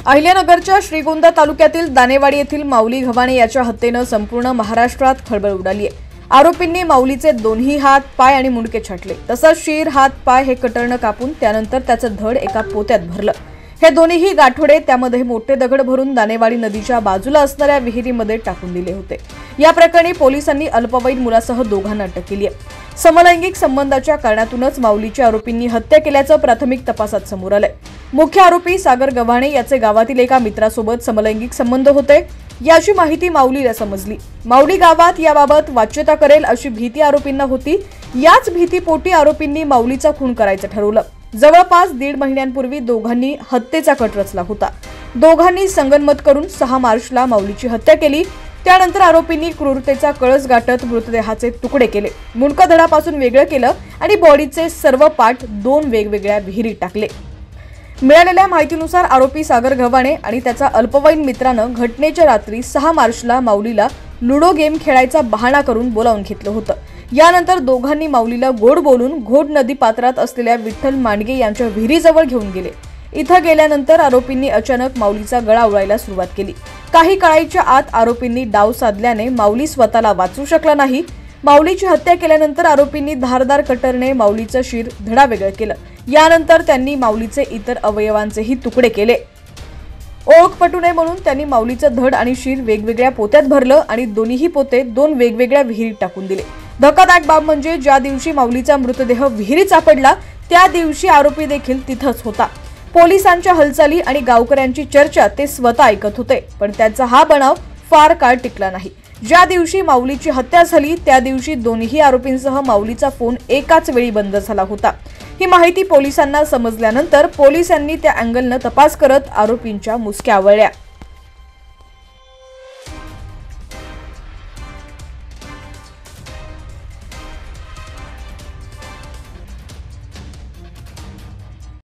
अहिल्यानगरच्या श्रीगोंदा तालुक्यातील दानेवाडी येथील माऊली घवाणे याच्या हत्येनं संपूर्ण महाराष्ट्रात खळबळ उडाली आहे। आरोपींनी माऊलीचे दोन्ही हात, पाय आणि मुंडके छाटले। तसंच शिर, हात, पाय हे कटरनं कापून त्यानंतर त्याचं धड एका पोत्यात भरलं। हे दोन्हीही गाठोडे त्यामध्ये मोठे दगड भरून दानेवाडी नदीच्या बाजूला असणाऱ्या विहिरीमध्ये टाकून दिले होते। या प्रकरणी पोलिसांनी अल्पवयीन मुलासह दोघांना अटक केली आहे। समलैंगिक संबंधाच्या कारणातूनच माऊलीच्या आरोपींनी हत्या केल्याचं प्राथमिक तपासात समोर आलंय। मुख्य आरोपी सागर गव्हाणे याचे गावातील एका मित्रासोबत समलैंगिक संबंध होते, याची माहिती माऊलीला समजली। माऊली गावात याबाबत वाच्यता करेल अशी भीती आरोपींना होती। याच भीतीपोटी आरोपींनी माऊलीचा खून करायचं ठरवलं। जवळपास 1.5 महिन्यांपूर्वी दोघांनी हत्येचा कट रचला होता। दोघांनी संगनमत करून 6 मार्चला माऊलीची हत्या केली। त्यानंतर आरोपींनी क्रूरतेचा कळस गाठत मृतदेहाचे तुकडे केले, मुंडका धडापासून वेगळं केलं आणि बॉडीचे सर्व पार्ट 2 वेगवेगळ्या विहिरीत टाकले। मिळालेल्या माहितीनुसार आरोपी सागर गव्हाणे आणि त्याचा अल्पवयीन मित्रानं घटनेच्या रात्री 6 मार्चला माऊलीला लुडो गेम खेळायचा बहाणा करून बोलावून घेतलं होतं। यानंतर दोघांनी माऊलीला गोड बोलून घोड नदी पात्रात असलेल्या विठ्ठल मांडगे यांच्या विहिरीजवळ घेऊन गेले। इथं गेल्यानंतर आरोपींनी अचानक माऊलीचा गळा उडवायला सुरुवात केली। काही काळाच्या आत आरोपींनी डाव साधल्याने माऊली स्वतःला वाचू शकला नाही। माऊलीची हत्या केल्यानंतर आरोपींनी धारदार कटरने माऊलीचं शिर धडावेगळं केलं। यानंतर त्यांनी माऊलीचे इतर अवयवांचेही तुकडे केले। ओळख पटू नये म्हणून त्यांनी माऊलीचं धड आणि शिर वेगवेगळ्या पोत्यात भरलं आणि दोन्हीही पोते 2 वेगवेगळ्या विहिरीत टाकून दिले। धक्कादायक बाब म्हणजे ज्या दिवशी माऊलीचा मृतदेह विहिरीत सापडला त्या दिवशी आरोपी देखील तिथंच होता। पोलिसांच्या हालचाली आणि गावकऱ्यांची चर्चा ते स्वतः ऐकत होते, पण त्यांचा हा बनाव फार काळ टिकला नाही। ज्या दिवशी माऊलीची हत्या झाली त्या दिवशी दोन्ही आरोपींसह माऊलीचा फोन एकाच वेळी बंद झाला होता। ही माहिती पोलिसांना समजल्यानंतर पोलिसांनी त्या अँगलनं तपास करत आरोपींच्या मुसक्या आवळल्या।